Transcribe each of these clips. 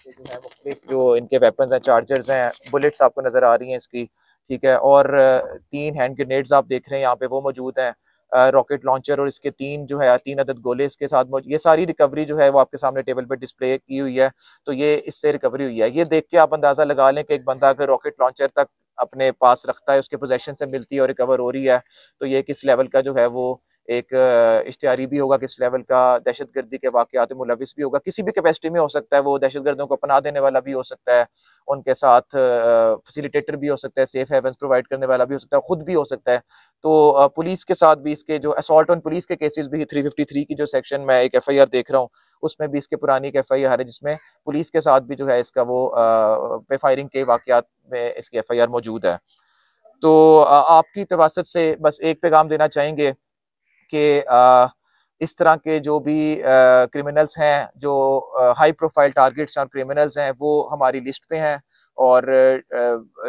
के जो है मुख्तलिफ जो इनके वेपन्स हैं, चार्जर्स हैं, बुलेट्स आपको नज़र आ रही हैं इसकी, ठीक है। और 3 हैंड ग्रेनेड्स आप देख रहे हैं यहाँ पे वो मौजूद हैं, रॉकेट लॉन्चर और इसके 3 अदद गोले इसके साथ मौजूद। ये सारी रिकवरी जो है वो आपके सामने टेबल पर डिस्प्ले की हुई है। तो ये इससे रिकवरी हुई है। ये देख के आप अंदाजा लगा लें कि एक बंदा अगर रॉकेट लॉन्चर तक अपने पास रखता है, उसके पोजेशन से मिलती है और रिकवर हो रही है, तो ये किस लेवल का जो है वो एक इश्तिहारी भी होगा, किस लेवल का दहशतगर्दी के वाकयात में मुलविस भी होगा। किसी भी कैपेसिटी में हो सकता है, वो दहशतगर्दों को पनाह देने वाला भी हो सकता है, उनके साथ फैसिलिटेटर भी हो सकता है, सेफ हेवन्स प्रोवाइड करने वाला भी हो सकता है, खुद भी हो सकता है। तो पुलिस के साथ भी इसके जो असॉल्ट ऑन पुलिस के केसेस भी 353 की जो सेक्शन में एक एफआईआर देख रहा हूँ, उसमें भी इसके पुरानी एक एफआईआर है जिसमें पुलिस के साथ भी जो है इसका वो पे फायरिंग के वाकयात में इसकी एफआईआर मौजूद है। तो आपकी तवासत से बस एक पैगाम देना चाहेंगे कि इस तरह के जो भी क्रिमिनल्स हैं, जो हाई प्रोफाइल टारगेट्स और क्रिमिनल्स हैं, वो हमारी लिस्ट पे हैं। और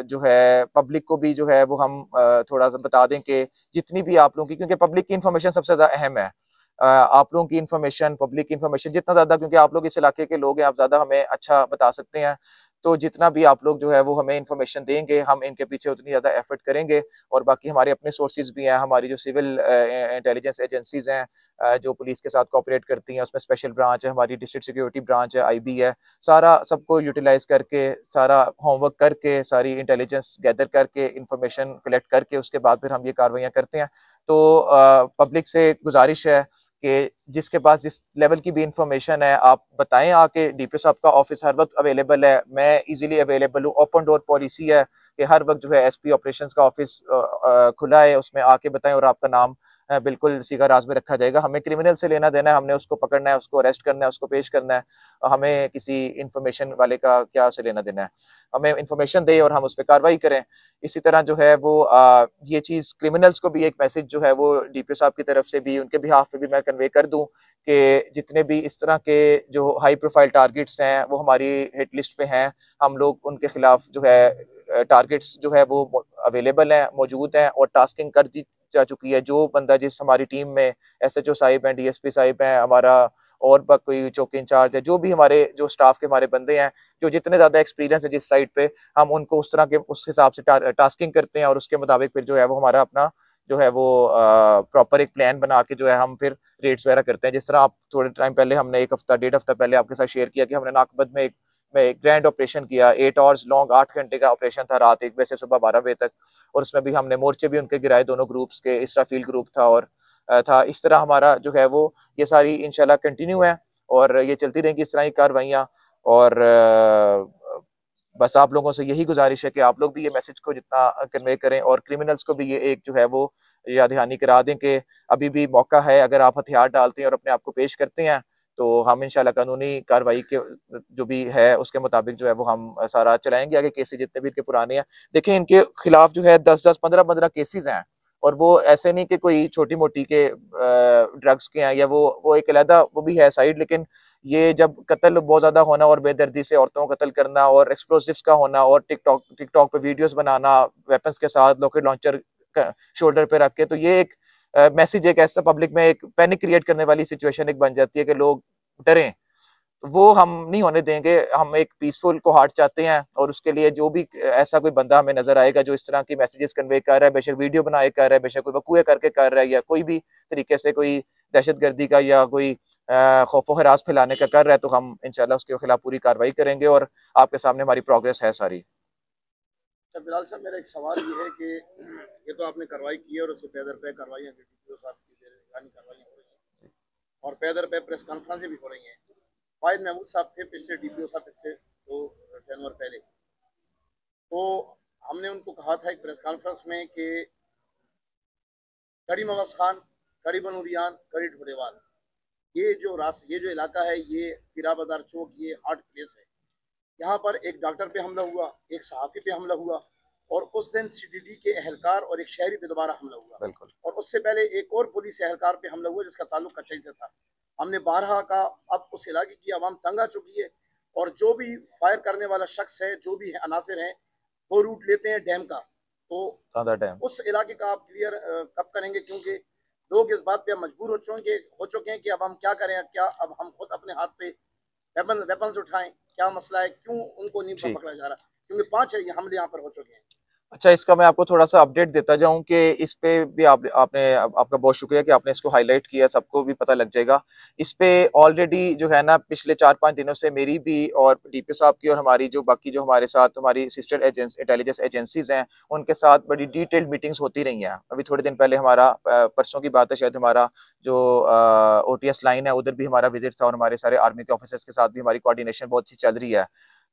जो है पब्लिक को भी जो है वो हम थोड़ा सा बता दें कि जितनी भी आप लोगों की, क्योंकि पब्लिक की इन्फॉर्मेशन सबसे ज़्यादा अहम है। आप लोगों की इन्फॉर्मेशन, पब्लिक की इन्फॉर्मेशन जितना ज़्यादा, क्योंकि आप लोग इस इलाके के लोग हैं, आप ज़्यादा हमें अच्छा बता सकते हैं। तो जितना भी आप लोग जो है वो हमें इन्फॉर्मेशन देंगे, हम इनके पीछे उतनी ज़्यादा एफर्ट करेंगे। और बाकी हमारे अपने सोर्सेज भी हैं, हमारी जो सिविल इंटेलिजेंस एजेंसीज हैं जो पुलिस के साथ कोऑपरेट करती हैं, उसमें स्पेशल ब्रांच है, हमारी डिस्ट्रिक्ट सिक्योरिटी ब्रांच है, आईबी है। सारा सबको यूटिलाइज करके, सारा होमवर्क करके, सारी इंटेलिजेंस गैदर करके, इंफॉर्मेशन कलेक्ट करके, उसके बाद फिर हम ये कार्रवाइयाँ करते हैं। तो पब्लिक से गुजारिश है कि जिसके पास जिस लेवल की भी इंफॉर्मेशन है, आप बताएं आके। डीपीओ साहब का ऑफिस हर वक्त अवेलेबल है, मैं इजीली अवेलेबल हूँ। ओपन डोर पॉलिसी है कि हर वक्त जो है एसपी ऑपरेशंस का ऑफिस खुला है, उसमें आके बताएं और आपका नाम बिल्कुल सीधा राज में रखा जाएगा। हमें क्रिमिनल से लेना देना है, हमने उसको पकड़ना है, उसको अरेस्ट करना है, उसको पेश करना है। हमें किसी इंफॉर्मेशन वाले का क्या से लेना देना है। हमें इंफॉर्मेशन दे और हम उस पर कार्रवाई करें। इसी तरह जो है वो ये चीज़ क्रिमिनल्स को भी एक मैसेज जो है वो डीपीओ साहब की तरफ से भी, उनके बिहाफ पे भी मैं कन्वे कर दूं कि जितने भी इस तरह के जो हाई प्रोफाइल टारगेट्स हैं वो हमारी हिट लिस्ट पे हैं। हम लोग उनके खिलाफ जो है टारगेट्स जो है वो अवेलेबल हैं, मौजूद हैं और टास्किंग कर दी जा चुकी है। जो बंदा जिस हमारी टीम में एसएचओ साहिब हैं, डीएसपी साहिब हैं, हमारा और कोई चौकी इंचार्ज है, जो भी हमारे जो स्टाफ के हमारे बंदे हैं, जो जितने ज़्यादा एक्सपीरियंस है जिस साइड पे, हम उनको उस तरह के उस हिसाब से टास्किंग करते हैं और उसके मुताबिक फिर जो है वो हमारा अपना जो है वो प्रॉपर एक प्लान बना के जो है हम फिर रेट्स वगैरह करते हैं। जिस तरह आप थोड़े टाइम पहले, हमने 1 हफ्ता 1.5 हफ्ता पहले आपके साथ शेयर किया कि हमने नागपत में एक ग्रैंड ऑपरेशन किया। 8 आवर्स लॉन्ग, 8 घंटे का ऑपरेशन था, रात 1 बजे से सुबह 12 बजे तक। और उसमें भी हमने मोर्चे भी उनके गिराए, दोनों ग्रुप्स के, इसराफील ग्रुप था और था। इस तरह हमारा जो है वो ये सारी इंशाल्लाह कंटिन्यू है और ये चलती रहेंगी इस तरह की कार्रवाइयाँ। और बस आप लोगों से यही गुजारिश है कि आप लोग भी ये मैसेज को जितना कन्वे करें और क्रिमिनल्स को भी ये एक जो है वो याद दहानी करा दें कि अभी भी मौका है। अगर आप हथियार डालते हैं और अपने आप को पेश करते हैं तो हम इंशाल्लाह कानूनी कार्रवाई के जो भी है उसके मुताबिक जो है वो हम सारा चलाएंगे आगे। केसेस जितने भी इनके पुराने हैं, देखें इनके खिलाफ जो है 10-10, 15-15 केसेस हैं। और वो ऐसे नहीं कि कोई छोटी मोटी के ड्रग्स के हैं या वो एक अलहदा वो भी है साइड। लेकिन ये जब कत्ल बहुत ज्यादा होना और बेदर्दी से औरतों को कत्ल करना और एक्सप्लोसिव्स का होना और टिकटॉक पे वीडियोस बनाना वेपन्स के साथ, रॉकेट लॉन्चर शोल्डर पे रख के, तो ये एक मैसेज, एक ऐसा पब्लिक में एक पैनिक क्रिएट करने वाली सिचुएशन एक बन जाती है कि लोग डरें। तो वो हम नहीं होने देंगे। हम एक पीसफुल को हार्ट चाहते हैं और उसके लिए जो भी ऐसा कोई बंदा हमें नजर आएगा जो इस तरह की मैसेजेस कन्वे कर रहा है, बेशक वीडियो बनाए कर रहा है, बेशक कोई वकूए करके कर रहा है या कोई भी तरीके से कोई दहशतगर्दी का या कोई खौफ हरास फैलाने का कर रहा है, तो हम इंशाल्लाह उसके खिलाफ पूरी कार्रवाई करेंगे। और आपके सामने हमारी प्रोग्रेस है सारी। बिलाल साहब, मेरा एक सवाल ये है कि ये तो आपने कार्रवाई की है और उससे पैदर पे कार्रवाइयाँ डीपीओ साहब की कार्रवाइयाँ हो रही हैं और पैदर पे प्रेस कॉन्फ्रेंसें भी हो रही हैं। फायद महमूद साहब थे फिर से डीपीओ साहब, फिर से 2 जनवरी पहले, तो हमने उनको कहा था एक प्रेस कॉन्फ्रेंस में कि करीम अवस खान, करी बनूरियान, करी ढोलेवाल, ये जो इलाका है, ये पीरा बाजार चौक, ये हार्ट प्लेस है। यहाँ पर एक डॉक्टर पे हमला हुआ, एक सहाफ़ी पे हमला हुआ और उस दिन सीडीडी के एहलकार और एक शहरी पे दोबारा हमला हुआ। बिल्कुल। और उससे पहले एक और पुलिस एहलकार पे हमला हुआ जिसका ताल्लुक कचई से था। हमने बारहा का, अब उस इलाके की आवाम तंग आ चुकी है और जो भी फायर करने वाला शख्स है, जो भी अनासिर हैं, वो रूट लेते हैं डैम का। तो उस इलाके का आप क्लियर कब करेंगे? क्योंकि लोग इस बात पे मजबूर हो चुके हैं कि अब हम क्या करें, क्या अब हम खुद अपने हाथ पे वेपन्स उठाएं, क्या मसला है, क्यों उनको नहीं जी। पकड़ा जा रहा, क्योंकि 5 हमले यहाँ पर हो चुके हैं। अच्छा, इसका मैं आपको थोड़ा-सा अपडेट देता जाऊँ कि इस पे भी आपका बहुत शुक्रिया कि आपने इसको हाइलाइट किया, सबको भी पता लग जाएगा। इस पे ऑलरेडी जो है ना पिछले 4-5 दिनों से मेरी भी और डीपीओ साहब की और हमारी जो बाकी जो हमारे साथ हमारी सिस्टर इंटेलिजेंस एजेंसीज़ हैं, उनके साथ बड़ी डिटेल्ड मीटिंग्स होती रही हैं। अभी थोड़े दिन पहले हमारा परसों की बात है शायद हमारा जो ओटीएस लाइन है उधर भी हमारा विज़िट था और हमारे सारे आर्मी के ऑफिसर्स के साथ भी हमारी कोऑर्डिनेशन बहुत अच्छी चल रही है।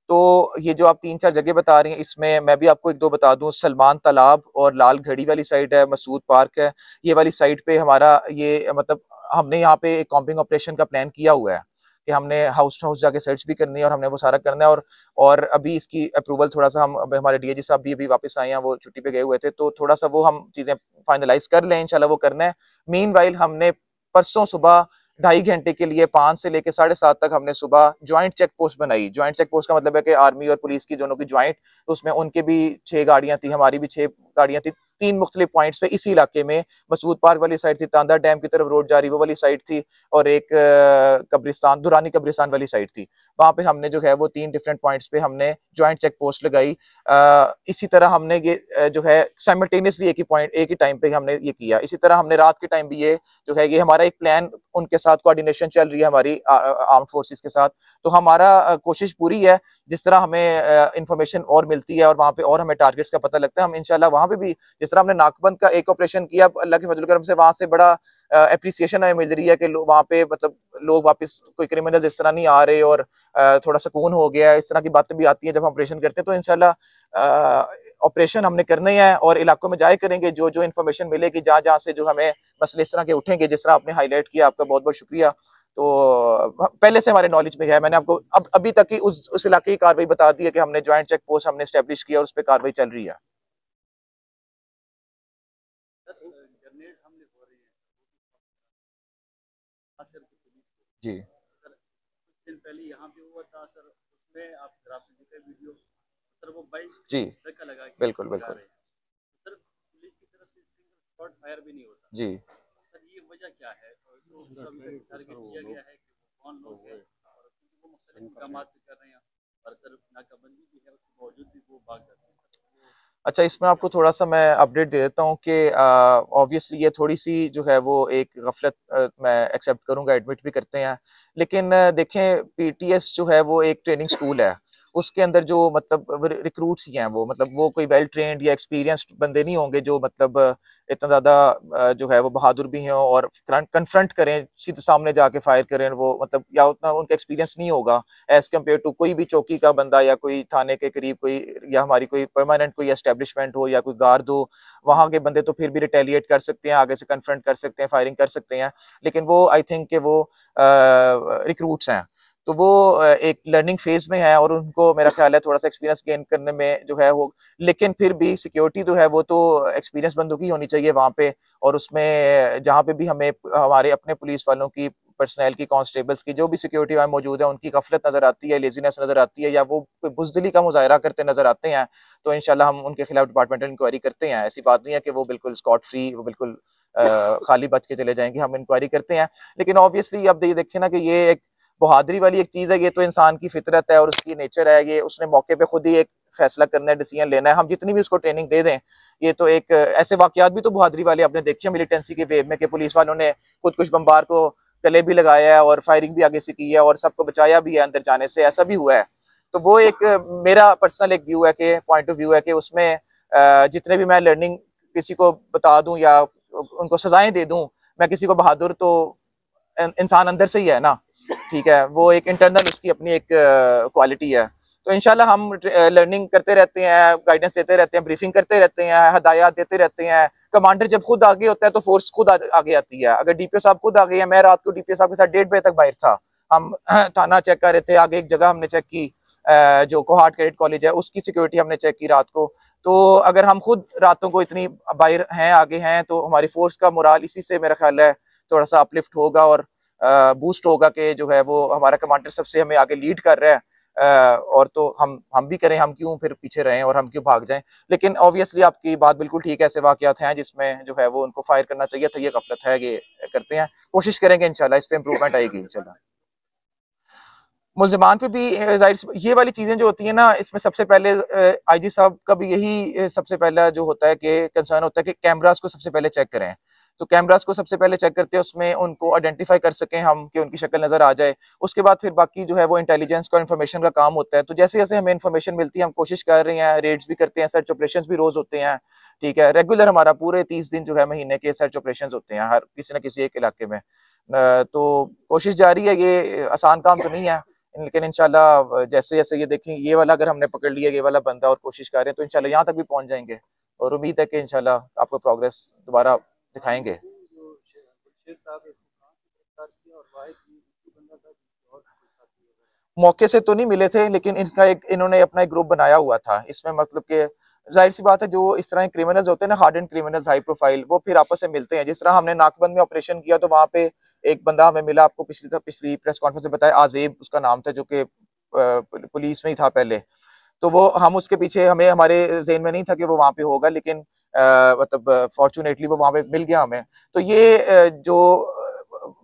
तो ये जो आप 3-4 जगह बता रही हैं, इसमें मैं भी आपको 1-2 बता दूँ, सलमान तालाब और लाल घड़ी वाली साइड है, मसूद पार्क है। ये वाली साइड पे हमारा ये मतलब हमने यहाँ पे एक कॉम्बिंग ऑपरेशन का प्लान किया हुआ है कि हमने हाउस टू हाउस जाके सर्च भी करनी है और हमने वो सारा करना है और अभी इसकी अप्रूवल थोड़ा-सा हम अब हमारे डीआईजी साहब भी अभी वापस आए हैं, वो छुट्टी पे गए हुए थे, तो थोड़ा-सा वो हम चीज़ें फाइनलाइज़ कर लें, इंशाल्लाह वो करना है। मीनवाइल हमने परसों सुबह 2.5 घंटे के लिए 5 से लेके 7:30 तक हमने सुबह ज्वाइंट चेक पोस्ट बनाई। ज्वाइंट चेक पोस्ट का मतलब है कि आर्मी और पुलिस की दोनों की ज्वाइंट, तो उसमें उनके भी 6 गाड़ियां थी, हमारी भी 6 गाड़ियां थी। 3 मुख्तलिफ पॉइंट्स पे इसी इलाके में, मसूद पार्क वाली साइड थी, तांदा डैम की तरफ रोड जा रही वो वाली साइड थी और एक कब्रिस्तान दुरानी कब्रिस्तान वाली साइड थी। वहां पे हमने जो है वो 3 डिफरेंट पॉइंट्स पे हमने ज्वाइंट चेक पोस्ट लगाई। इसी तरह हमने ये जो है साइमल्टेनियसली एक ही टाइम पे हमने ये किया। इसी तरह हमने रात के टाइम भी ये जो है ये हमारा एक प्लान उनके साथ कोऑर्डिनेशन चल रही है हमारी आर्म्ड फोर्सेस के साथ। तो हमारा कोशिश पूरी है, जिस तरह हमें इंफॉर्मेशन और मिलती है और वहाँ पे और हमें टारगेट्स का पता लगता है, हम इंशाल्लाह वहाँ पे भी जिस तरह हमने नाकबंद का एक ऑपरेशन किया, अल्लाह के फजल करम से वहाँ से बड़ा एप्रिसिएशन हमें मिल रही है कि वहाँ पे मतलब लोग वापस कोई क्रिमिनल इस तरह नहीं आ रहे और थोड़ा सुकून हो गया है, इस तरह की बातें भी आती हैं जब हम ऑपरेशन करते हैं। तो इंशाल्लाह ऑपरेशन हमने करने हैं और इलाकों में जाए करेंगे, जो जो इन्फॉर्मेशन मिलेगी जहाँ जहाँ से जो हमें मसले इस तरह के उठेंगे, जिस तरह आपने हाईलाइट किया, आपका बहुत बहुत शुक्रिया। तो पहले से हमारे नॉलेज में है, मैंने आपको अब अभी तक की उस इलाके की कार्रवाई बता दी है कि हमने ज्वाइंट चेक पोस्ट हमने स्टैब्लिश किया और उस पर कार्रवाई चल रही है। जी दिन पहले यहाँ पे हुआ था सर, उसमें आपने देखा वीडियो सर, वो बाइक जी धक्का लगा के बिल्कुल जा बिल्कुल रहे हैं सर, पुलिस की तरफ से सिंगल शॉट फायर भी नहीं होता जी। सर, ये वजह क्या है और इसको टारगेट किया गया है कि कौन लोग हैं और वो मुख्तलिफ इंतजाम भी कर रहे हैं और सर नाकाबंदी भी है, उसके बावजूद भी वो भाग जाते हैं। अच्छा, इसमें आपको थोड़ा-सा मैं अपडेट दे देता हूँ कि ऑब्वियसली ये थोड़ी-सी जो है वो एक गफ़लत मैं एक्सेप्ट करूँगा, एडमिट भी करते हैं। लेकिन देखें, पीटीएस जो है वो एक ट्रेनिंग स्कूल है। उसके अंदर जो मतलब व रिक्रूट्स ही हैं वो मतलब वो कोई वेल ट्रेन्ड या एक्सपीरियंस्ड बंदे नहीं होंगे जो मतलब इतना ज़्यादा जो है वो बहादुर भी हों और कन्फ्रंट करें, सीधे सामने जाके फायर करें, वो मतलब या उतना उनका एक्सपीरियंस नहीं होगा एज़ कम्पेयर टू कोई भी चौकी का बंदा या कोई थाने के करीब कोई या हमारी कोई परमानेंट कोई एस्टेब्लिशमेंट हो या कोई गार्ड हो। वहाँ के बंदे तो फिर भी रिटेलिएट कर सकते हैं, आगे से कन्फ्रंट कर सकते हैं, फायरिंग कर सकते हैं। लेकिन वो आई थिंक कि वो रिक्रूट्स हैं। तो वो एक लर्निंग फेज में है और उनको मेरा ख्याल है थोड़ा सा एक्सपीरियंस गेन करने में जो है वो, लेकिन फिर भी सिक्योरिटी जो है वो तो एक्सपीरियंस बंदों की होनी चाहिए वहाँ पे। और उसमें जहाँ पे भी हमें हमारे अपने पुलिस वालों की पर्सनल की कांस्टेबल्स की जो भी सिक्योरिटी वहाँ मौजूद है उनकी गफलत नजर आती है, लेजीनेस नजर आती है या वो कोई बुजदिली का मुजाहरा करते नजर आते हैं, तो इंशाल्लाह हम उनके खिलाफ डिपार्टमेंटल इंक्वायरी करते हैं। ऐसी बात नहीं है कि वो बिल्कुल स्कॉट फ्री, वो बिल्कुल खाली बच के चले जाएंगे, हम इंक्वायरी करते हैं। लेकिन ऑब्वियसली अब ये देखें ना कि ये एक बहादुरी वाली एक चीज है, ये तो इंसान की फितरत है और उसकी नेचर है, ये उसने मौके पे खुद ही एक फैसला करना है, डिसीजन लेना है। हम जितनी भी उसको ट्रेनिंग दे दें, ये तो एक ऐसे वाकयात भी तो बहादुरी वाले आपने देखे मिलिटेंसी के वेव में कि पुलिस वालों ने खुद कुछ बम्बार को गले भी लगाया है और फायरिंग भी आगे से की है और सबको बचाया भी है अंदर जाने से, ऐसा भी हुआ है। तो वो एक मेरा पर्सनल एक व्यू है कि पॉइंट ऑफ व्यू है कि उसमें जितने भी मैं लर्निंग किसी को बता दूं या उनको सजाएं दे दूं, मैं किसी को बहादुर तो इंसान अंदर से ही है ना, ठीक है, वो एक इंटरनल उसकी अपनी एक क्वालिटी है। तो इंशाल्लाह हम लर्निंग करते रहते हैं, गाइडेंस देते रहते हैं, ब्रीफिंग करते रहते हैं, हदायत देते रहते हैं। कमांडर जब खुद आगे होता है तो फोर्स खुद आगे आती है। अगर डीपीओ साहब खुद आ गए हैं, मैं रात को डीपीओ साहब के साथ 1:30 बजे तक बाहर था, हम थाना चेक कर रहे थे, आगे एक जगह हमने चेक की जो कोहाट कैडेट कॉलेज है उसकी सिक्योरिटी हमने चेक की रात को। तो अगर हम खुद रातों को इतनी बाहर हैं, आगे हैं, तो हमारी फोर्स का मोराल इसी से मेरा ख्याल है थोड़ा सा अपलिफ्ट होगा और बूस्ट होगा कि जो है वो हमारा कमांडर सबसे हमें आगे लीड कर रहा है। और तो हम भी करें, हम क्यों फिर पीछे रहें और हम क्यों भाग जाएं। लेकिन ऑब्वियसली आपकी बात बिल्कुल ठीक है, ऐसे वाकयात हैं जिसमें जो है वो उनको फायर करना चाहिए था, ये गफलत है, ये करते हैं, कोशिश करेंगे इंशाल्लाह इस पे इम्प्रूवमेंट आएगी इंशाल्लाह। मुल्ज़िमान पे भी ये वाली चीज़ें जो होती हैं ना, इसमें सबसे पहले आईजी साहब का भी यही सबसे पहला जो होता है कि कंसर्न होता है कि कैमरास को सबसे पहले चेक करें। तो कैमरास को सबसे पहले चेक करते हैं, उसमें उनको आइडेंटिफाई कर सकें हम कि उनकी शक्ल नज़र आ जाए। उसके बाद फिर बाकी जो है वो इंटेलिजेंस का इन्फॉर्मेशन का काम होता है। तो जैसे-जैसे हमें इन्फॉर्मेशन मिलती है हम कोशिश कर रहे हैं, रेड्स भी करते हैं, सर्च ऑपरेशंस भी रोज़ होते हैं, ठीक है। रेगुलर हमारा पूरे 30 दिन जो है महीने के सर्च ऑपरेशंस होते हैं, हर किसी न किसी एक इलाके में। तो कोशिश जारी है, ये आसान काम तो नहीं है। लेकिन इंशाल्लाह जैसे-जैसे ये देखें, ये वाला अगर हमने पकड़ लिया, ये वाला बंदा, और कोशिश कर रहे हैं तो इंशाल्लाह यहाँ तक भी पहुँच जाएँगे और उम्मीद है कि इंशाल्लाह आपको प्रोग्रेस दोबारा दिखाएँगे। मौके से तो नहीं मिले थे, लेकिन इनका एक इन्होंने अपना एक ग्रुप बनाया हुआ था। इसमें मतलब कि ज़ाहिर-सी बात है, जो इस तरह के क्रिमिनल्स होते हैं ना, हार्डन्ड क्रिमिनल्स, हाई प्रोफाइल, वो फिर आपस में मिलते हैं। जिस तरह हमने नाकबंद में ऑपरेशन किया तो वहाँ पे एक बंदा हमें मिला, आपको पिछली प्रेस कॉन्फ्रेंस में बताया, आज़ेब उसका नाम था, जो कि पुलिस में ही था पहले। तो वो हम उसके पीछे, हमें हमारे ज़हन में नहीं था कि वो वहाँ पे होगा, लेकिन मतलब फॉर्च्यूनेटली वो वहाँ पे मिल गया हमें। तो ये जो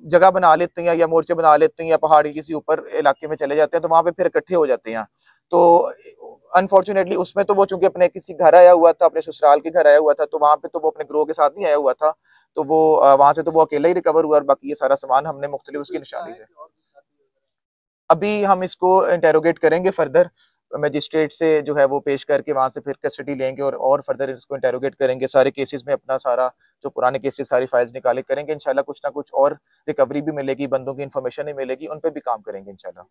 जगह बना लेते हैं या मोर्चे बना लेते हैं या पहाड़ी किसी ऊपर इलाके में चले जाते हैं, तो वहाँ पे फिर इकट्ठे हो जाते हैं। तो अनफॉर्च्यूनेटली उसमें तो वो चूँकि अपने किसी घर आया हुआ था, अपने ससुराल के घर आया हुआ था, तो वहाँ पे तो वो अपने गिरोह के साथ नहीं आया हुआ था। तो वो वहाँ से तो वो अकेला ही रिकवर हुआ, और बाकी ये सारा सामान हमने मुख्तलिफ उसकी निशानी से। अभी हम इसको इंटेरोगेट करेंगे फर्दर, मजिस्ट्रेट से जो है वो पेश करके वहाँ से फिर कस्टडी लेंगे और फर्दर इसको इंटेरोगेट करेंगे। सारे केसेस में अपना सारा जो पुराने केसेस, सारी फाइल्स निकाले करेंगे। इंशाल्लाह कुछ ना कुछ और रिकवरी भी मिलेगी, बंदों की इंफॉर्मेशन भी मिलेगी, उन पे भी काम करेंगे इंशाल्लाह।